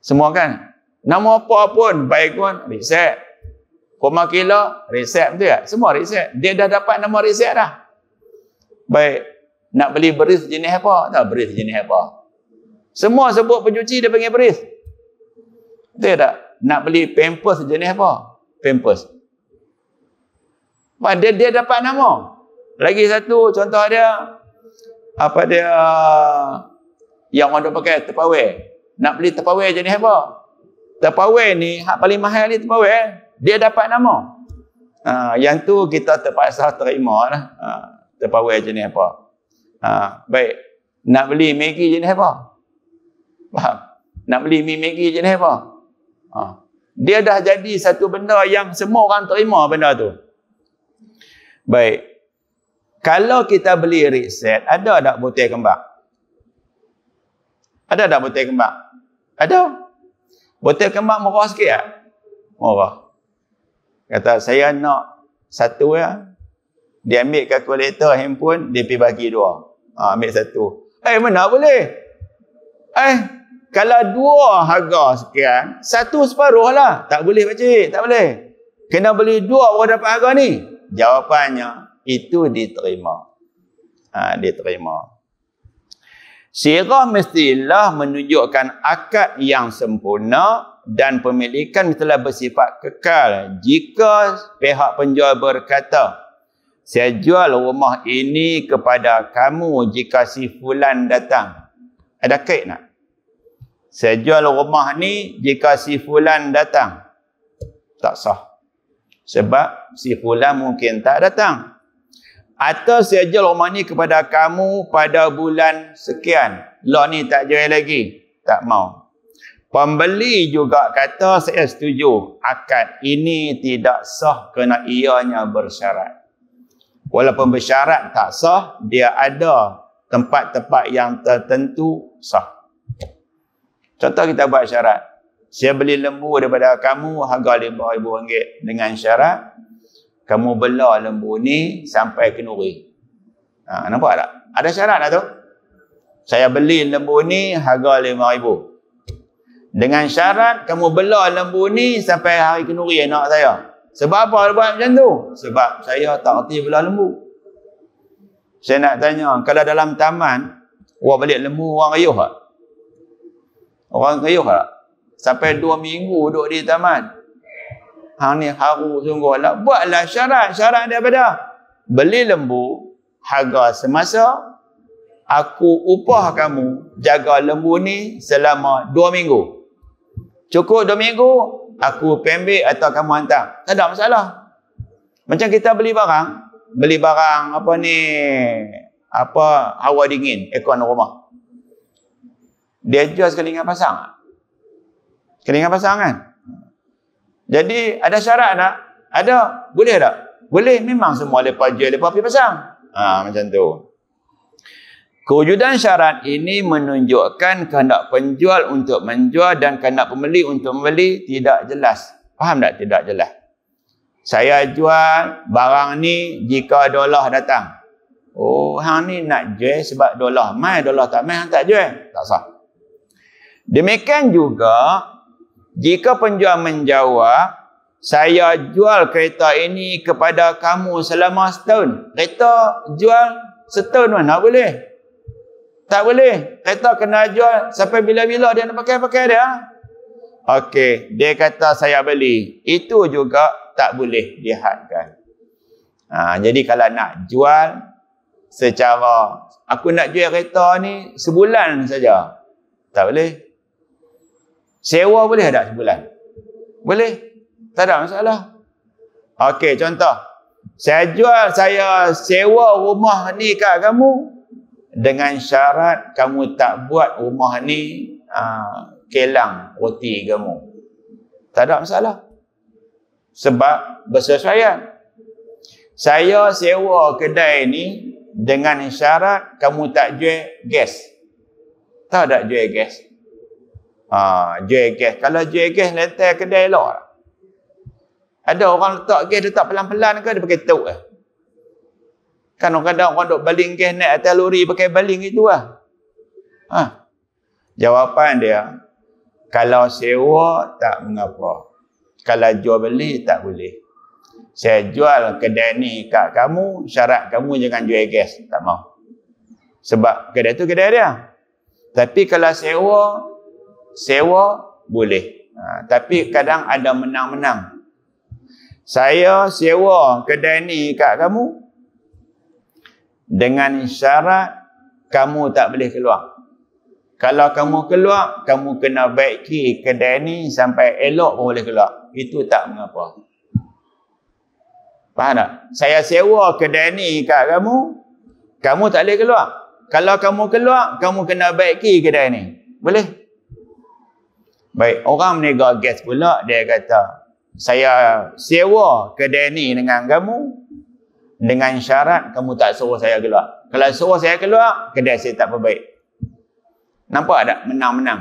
Semua kan? Nama apa pun, baik pun, reset. Koma kilo, reset dia. Semua reset. Dia dah dapat nama reset dah. Baik, nak beli beris jenis apa? Tak, beris jenis apa? Semua sebut pencuci dia panggil beris. Betul tak? Nak beli pampers jenis apa? Pampers. Dia dapat nama. Lagi satu contoh dia, apa dia yang orang pakai terpawai. Nak beli terpawai jenis apa? Terpawai ni, hak paling mahal ni terpawai. Dia dapat nama. Yang tu kita terpaksa terima lah. Terpawai jenis apa? Baik. Nak beli Maggi jenis apa? Faham? Nak beli mi Maggi jenis apa? Dia dah jadi satu benda yang semua orang terima benda tu. Baik. Kalau kita beli reset, ada tak butir kembang? Ada tak butir kembang? Ada. Butir kembang murah sikit tak? Murah. Kata saya nak satu ya. Dia ambil kalkulator handphone, dia pergi bagi dua. Ambil satu. Mana boleh? Kalau dua harga sekian, satu separuh lah. Tak boleh pakcik, tak boleh. Kena beli dua baru dapat harga ni. Jawapannya, itu diterima. Diterima. Syirah mestilah menunjukkan akad yang sempurna dan pemilikan mestilah bersifat kekal. Jika pihak penjual berkata, saya jual rumah ini kepada kamu jika si fulan datang. Ada kait nak? Saya jual rumah ni jika si fulan datang. Tak sah. Sebab si fulan mungkin tak datang. Atau saya jual rumah ni kepada kamu pada bulan sekian. Lah ni tak jual lagi. Tak mau. Pembeli juga kata saya setuju. Akad ini tidak sah kerana ianya bersyarat. Walaupun bersyarat tak sah, dia ada tempat-tempat yang tertentu sah. Contoh kita buat syarat. Saya beli lembu daripada kamu harga RM5,000 dengan syarat kamu belah lembu ni sampai kenduri. Nampak tak? Ada syarat tak tu? Saya beli lembu ni harga RM5,000. Dengan syarat kamu belah lembu ni sampai hari kenduri anak saya. Sebab apa dia buat macam tu? Sebab saya tak erti belah lembu. Saya nak tanya, kalau dalam taman orang balik lembu, orang riuh tak? Orang riuh tak? Sampai 2 minggu duduk di taman. Hang ni haru sungguh lah. Buatlah syarat. Syarat dia apa dah? Beli lembu, harga semasa, aku upah kamu jaga lembu ni selama 2 minggu. Cukup 2 minggu, aku pembek atau kamu hantar. Tak ada masalah. Macam kita beli barang apa ni, apa hawa dingin, aircon rumah. Dia jual sekelingan pasang. Kelingan pasang kan? Jadi ada syarat tak? Ada. Boleh tak? Boleh. Memang semua lepas jual, lepas pergi pasang. Macam tu. Kewujudan syarat ini menunjukkan kehendak penjual untuk menjual dan kehendak pembeli untuk membeli tidak jelas. Faham tak? Tidak jelas. Saya jual barang ni jika dolar datang. Oh, hang ni nak jual sebab dolar mai, dolar tak mai, hang tak jual. Tak sah. Demikian juga, jika penjual menjawab, saya jual kereta ini kepada kamu selama setahun. Kereta jual setahun mana boleh? Tak boleh. Kereta kena jual sampai bila-bila dia nak pakai dia. Okey, dia kata saya beli. Itu juga tak boleh dihadkan. Jadi kalau nak jual secara, aku nak jual kereta ni sebulan saja. Tak boleh. Sewa boleh tak sebulan? Boleh. Tak ada masalah. Okey, contoh. Saya sewa rumah ni kat kamu dengan syarat kamu tak buat rumah ni kelang roti kamu. Tak ada masalah. Sebab bersesuaian. Saya sewa kedai ni dengan syarat kamu tak jual gas. Tahu tak jual gas? Jual gas. Kalau jual gas letak kedai elok. Ada orang letak gas letak pelan-pelan ke dia pakai tuk ke? Kan kadang orang duk baling gas naik atas lori pakai baling itu lah. Jawapan dia, kalau sewa tak mengapa. Kalau jual beli tak boleh. Saya jual kedai ni kat kamu, syarat kamu jangan jual gas. Tak mau. Sebab kedai tu kedai dia. Tapi kalau sewa boleh. Tapi kadang ada menang-menang. Saya sewa kedai ni kat kamu dengan syarat kamu tak boleh keluar. Kalau kamu keluar, kamu kena baiki kedai ni sampai elok pun boleh keluar. Itu tak mengapa. Faham tak? Saya sewa kedai ni kat kamu, kamu tak boleh keluar. Kalau kamu keluar, kamu kena baiki kedai ni. Boleh? Baik, orang meniaga gas pula, dia kata, saya sewa kedai ni dengan kamu dengan syarat kamu tak suruh saya keluar. Kalau suruh saya keluar, kedai saya tak perbaik. Nampak tak? Menang-menang.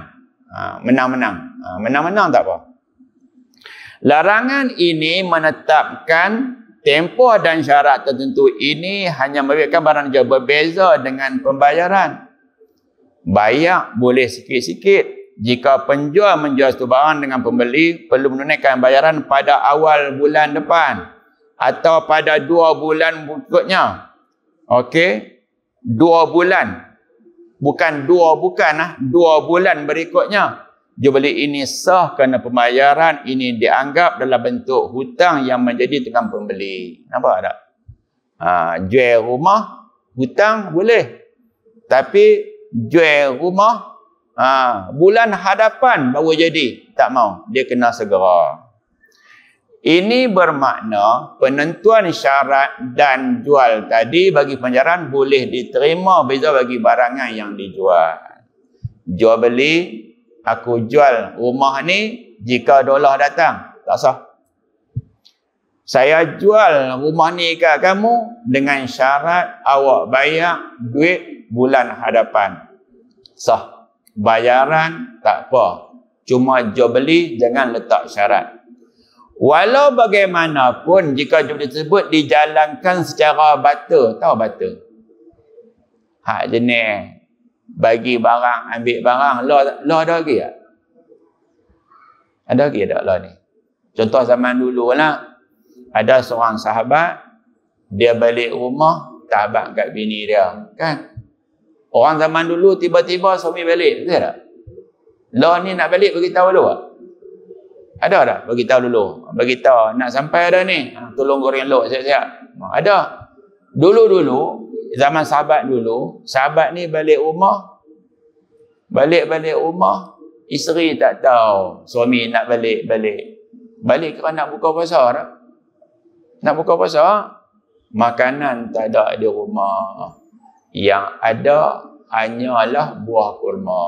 Menang-menang tak apa. Larangan ini menetapkan tempoh dan syarat tertentu ini hanya memberikan barang jual berbeza dengan pembayaran. Bayar boleh sikit-sikit. Jika penjual menjual satu barang dengan pembeli, perlu menunaikan bayaran pada awal bulan depan atau pada 2 bulan berikutnya. Okey, 2 bulan. Bukan 2 bulan berikutnya. Jual beli ini sah kerana pembayaran ini dianggap dalam bentuk hutang yang menjadi tukang pembeli. Nampak tak? Jual rumah, hutang boleh. Tapi jual rumah, bulan hadapan baru jadi. Tak mau. Dia kena segera. Ini bermakna penentuan syarat dan jual tadi bagi penjaran boleh diterima beza bagi barangan yang dijual. Jual beli, aku jual rumah ni jika dolar datang. Tak sah. Saya jual rumah ni kat kamu dengan syarat awak bayar duit bulan hadapan. Sah. Bayaran tak apa. Cuma jual beli jangan letak syarat. Walau bagaimanapun jika jual beli tersebut dijalankan secara bata. Tahu bata? Hak jenis bagi barang, ambil barang. Law ada lagi tak? Ada lagi tak law ni? Contoh zaman dulu lah. Ada seorang sahabat, dia balik rumah, tabat kat bini dia. Kan? Orang zaman dulu tiba-tiba suami balik. Betul tak? Law ni nak balik beritahu dulu tak? Ada tak? Beritahu dulu. Beritahu nak sampai dah ni. Tolong goreng lok siap-siap. Ada. Dulu-dulu, zaman sahabat dulu, sahabat ni balik rumah. Balik rumah, isteri tak tahu suami nak balik. Balik kerana nak buka puasa tak? Nak buka puasa, makanan tak ada di rumah. Yang ada hanyalah buah kurma.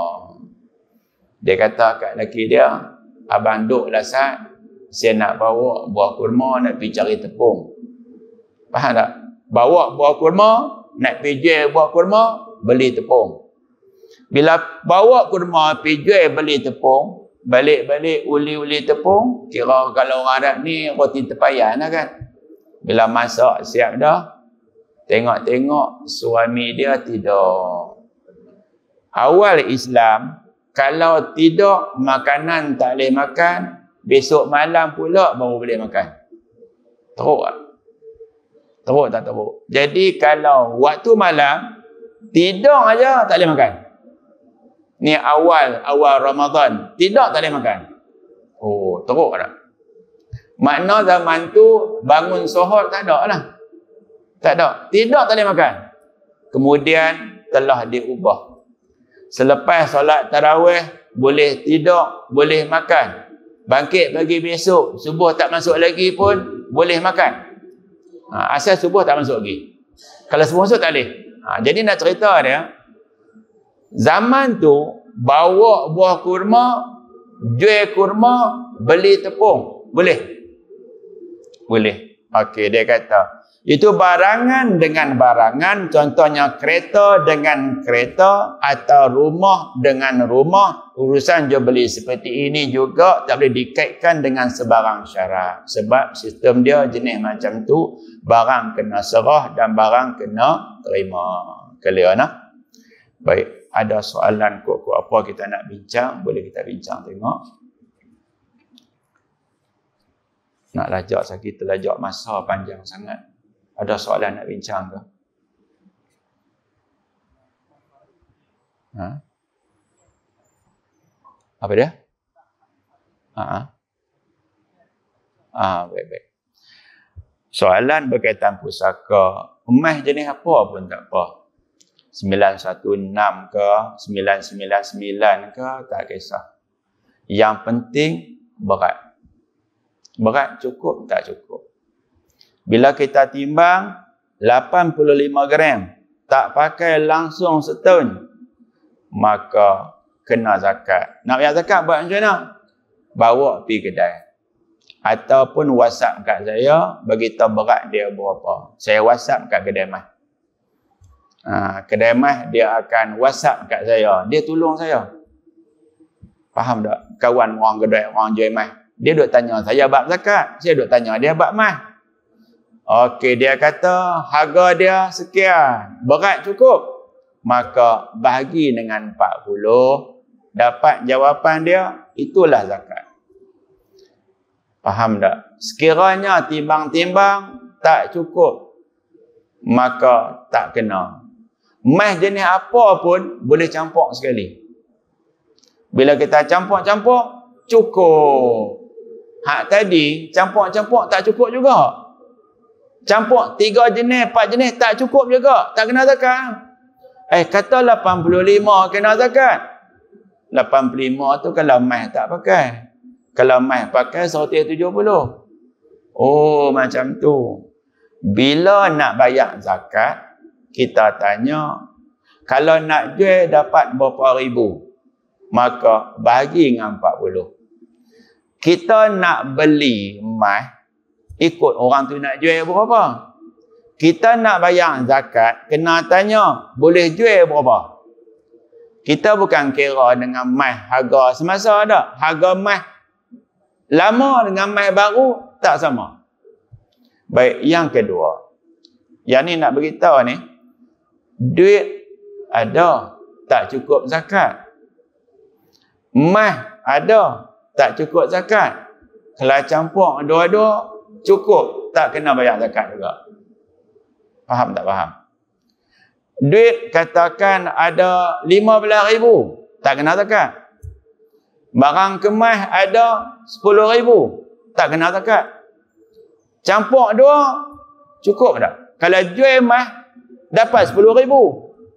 Dia kata kat lelaki dia, abang duk lah Sat, saya nak bawa buah kurma, nak pergi cari tepung. Faham tak? Bawa buah kurma, nak pergi jual buah kurma, beli tepung. Bila bawa kurma, pergi jual, beli tepung, balik-balik uli-uli tepung, kira kalau orang ada ni roti tepayan lah kan. Bila masak siap dah, tengok-tengok suami dia tidur. Awal Islam, kalau tidur makanan tak boleh makan, besok malam pula baru boleh makan. Teruk tak? Teruk tak teruk? Jadi kalau waktu malam, tidur aja tak boleh makan. Ni awal Ramadan, tidur tak boleh makan. Oh, teruk tak? Makna zaman tu bangun suhur tak ada lah. Tak ada. Tidur tak boleh makan. Kemudian telah diubah. Selepas solat tarawih, boleh tidur, boleh makan. Bangkit pagi besok, subuh tak masuk lagi pun boleh makan. Asal subuh tak masuk lagi. Kalau subuh masuk tak boleh. Jadi nak cerita dia, zaman tu bawa buah kurma, jual kurma, beli tepung. Boleh? Boleh. Okey, dia kata itu barangan dengan barangan, contohnya kereta dengan kereta atau rumah dengan rumah. Urusan jual beli seperti ini juga tak boleh dikaitkan dengan sebarang syarat. Sebab sistem dia jenis macam tu, barang kena serah dan barang kena terima. Clear nah? Baik, ada soalan kok apa kita nak bincang, boleh kita bincang tengok. Nak lajak sakit, terlajak masa panjang sangat. Ada soalan nak bincang ke? Apa dia? Baik-baik. Soalan berkaitan pusaka. Emas jenis apa pun tak apa. 916 ke, 999 ke, tak kisah. Yang penting berat. Berat cukup, tak cukup. Bila kita timbang 85 gram, tak pakai langsung setahun, maka kena zakat. Nak bayar zakat buat macam mana? Bawa pergi kedai. Ataupun WhatsApp kat saya, beritahu berat dia berapa. Saya WhatsApp kat kedai mas. Kedai mas dia akan WhatsApp kat saya. Dia tolong saya. Faham tak? Kawan orang kedai, orang jual mas. Dia duk tanya saya bab zakat. Saya duk tanya dia bab mas. Okey, dia kata harga dia sekian, berat cukup. Maka bahagi dengan 40, dapat jawapan dia, itulah zakat. Faham tak? Sekiranya timbang-timbang tak cukup, maka tak kena. Emas jenis apa pun boleh campur sekali. Bila kita campur-campur, cukup. Hak tadi, campur-campur tak cukup juga. Campur 3 jenis, 4 jenis tak cukup juga. Tak kena zakat. Kata 85 kena zakat. 85 tu kalau emas tak pakai. Kalau emas pakai 170. Oh, macam tu. Bila nak bayar zakat, kita tanya, kalau nak jual dapat berapa ribu, maka bahagi dengan 40. Kita nak beli emas, ikut orang tu nak jual berapa. Kita nak bayar zakat, kena tanya, boleh jual berapa. Kita bukan kira dengan emas harga semasa dah. Harga emas lama dengan emas baru tak sama. Baik, yang kedua. Yang ni nak beritahu ni, duit ada, tak cukup zakat. Emas ada, tak cukup zakat. Kalau campur dua-dua, cukup, tak kena bayar zakat juga. Faham tak faham? Duit katakan ada 15,000, tak kena zakat. Barang kemas ada 10,000, tak kena zakat. Campur dua, cukup tak? Kalau jual emas, dapat 10,000.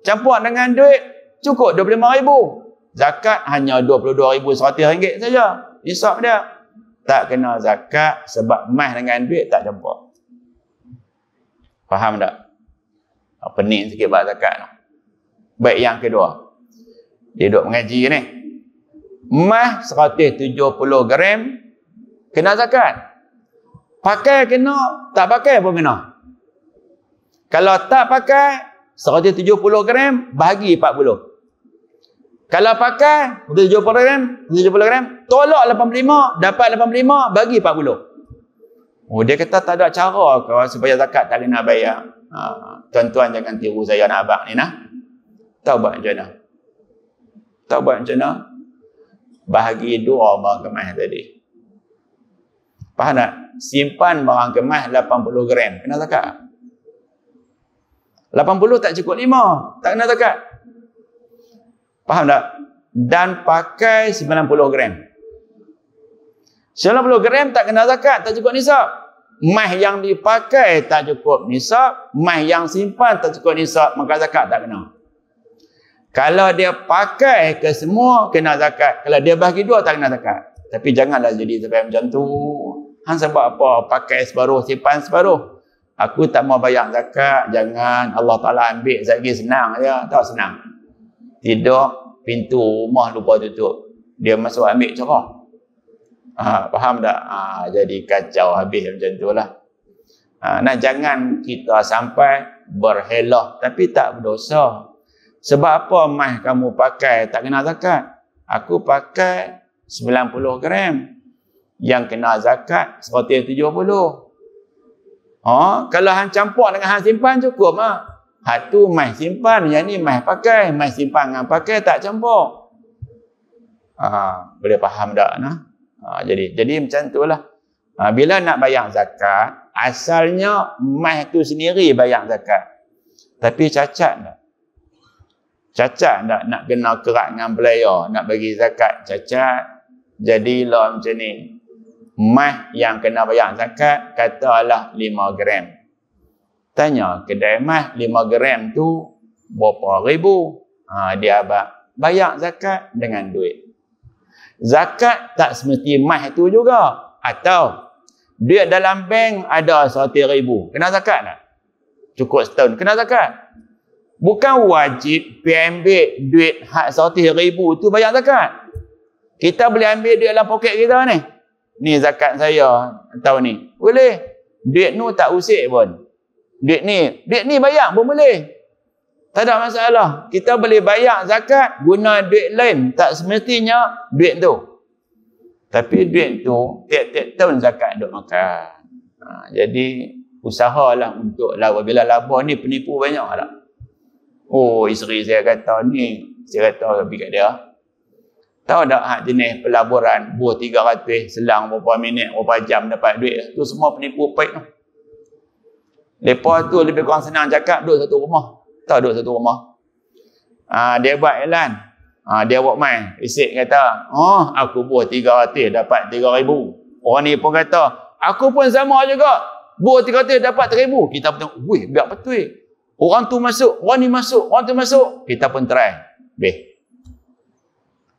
Campur dengan duit, cukup 25,000. Zakat hanya RM22,100 saja. Nisab dia. Tak kena zakat sebab emas dengan duit tak campur. Faham tak? Pening sikit bab zakat. Baik, yang kedua. Dia duduk mengaji ni. Emas 170 gram kena zakat. Pakai kena, tak pakai pun kena. Kalau tak pakai 170 gram bagi 40. Kalau pakai 170 gram tolak 85, dapat 85 bagi 40. Oh, dia kata tak ada cara kau supaya zakat tak kena bayar. Tuan-tuan jangan tiru saya nak abang ni nah. Tahu buat macam mana? Tahu buat macam mana? Bahagi 2 barang kemas tadi. Faham tak? Simpan barang kemas 80 gram. Kena zakat. 80 tak cukup 5. Tak kena zakat. Faham tak? Dan pakai 90 gram. 90 gram tak kena zakat. Tak cukup nisab. Mas yang dipakai tak cukup nisab. Mas yang simpan tak cukup nisab. Maka zakat tak kena. Kalau dia pakai ke semua, kena zakat. Kalau dia bagi 2, tak kena zakat. Tapi janganlah jadi sampai macam tu. Hang sebab apa? Pakai separuh, simpan separuh. Aku tak mau bayar zakat. Jangan. Allah Ta'ala ambil. Lagi senang je. Tak senang. Tidak. Pintu rumah lupa tutup. Dia masuk ambil cerah. Faham tak? Jadi kacau habis macam tu lah. Nah, jangan kita sampai berhelah. Tapi tak berdosa. Sebab apa emas kamu pakai tak kena zakat? Aku pakai 90 gram. Yang kena zakat 170. Kalau hang campur dengan hang simpan cukup lah. Hak tu emas simpan, yang ni emas pakai. Emas simpan dengan pakai tak campur. Boleh faham tak? Nah? Jadi macam tu lah. Bila nak bayar zakat, asalnya emas tu sendiri bayar zakat. Tapi cacat tak? Cacat tak nak kena kerat dengan belayar, nak bagi zakat cacat. Jadilah macam ni. Emas yang kena bayar zakat, katalah 5 gram. Tanya kedai emas 5 gram tu berapa ribu? Dia bayar zakat dengan duit. Zakat tak semesti emas tu juga. Atau duit dalam bank ada 100 ribu. Kena zakat tak? Cukup setahun. Kena zakat. Bukan wajib pergi ambil duit hak 100 ribu tu bayar zakat. Kita boleh ambil duit dalam poket kita ni. Ni zakat saya tahun ni. Boleh. Duit ni tak usik pun. Duit ni bayar pun boleh. Tak ada masalah. Kita boleh bayar zakat guna duit lain. Tak semestinya duit tu. Tapi duit tu tiap-tiap tahun zakat duk makan. Jadi usahalah untuk laba. Bila laba ni penipu banyak tak? Oh, isteri saya kata ni, saya kata pergi kat dia. Tahu tak hak jenis pelaburan buah 300 selang berapa minit, berapa jam dapat duit. Tu semua penipu paik tu. Lepas tu lebih kurang senang cakap duduk satu rumah. Tahu duduk satu rumah. Dia buat iklan. Dia buat main. Isik kata, aku buah 300 dapat 3,000. Orang ni pun kata, aku pun sama juga. Buah 300 dapat 1,000. Kita pun tengok, wih, biar betul. Orang tu masuk, orang ni masuk, orang tu masuk. Kita pun try.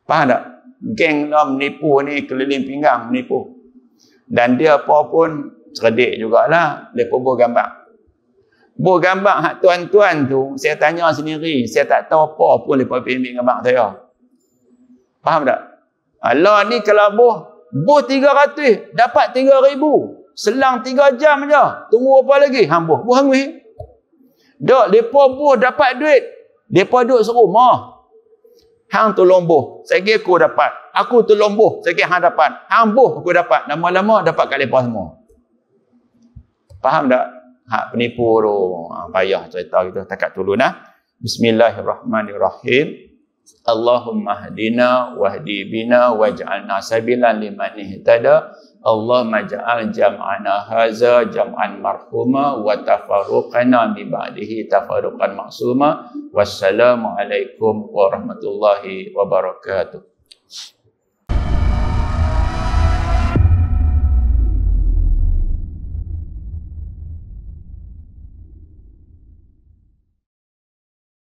Faham tak? Geng lah menipu ni keliling pinggang menipu. Dan dia apa pun cerdik jugalah. Mereka buat gambar. Buat gambar hak tuan-tuan tu, saya tanya sendiri. Saya tak tahu apa pun mereka ambil gambar saya. Faham tak? Lah ni kalau buah 300, dapat 3,000. Selang 3 jam je. Tunggu apa lagi? Buah hangui. Dok, mereka buah dapat duit. Mereka duduk serumah. Hang tolong buah. Saya kira aku dapat. Aku tolong buah. Saya kira hang dapat. Hang buah aku dapat. Lama-lama dapat kat mereka semua. Faham tak? Hak penipu tu. Payah cerita kita. Takat dulu nah. Bismillahirrahmanirrahim. Allahumma hadina wahdi bina waj'alna sabilan liman ihtada. Allahumma ja'al jam'ana haza jam'an marhuma wa tafarruqana min ba'dihi tafarruqan maksuma. Wassalamu alaikum warahmatullahi wabarakatuh.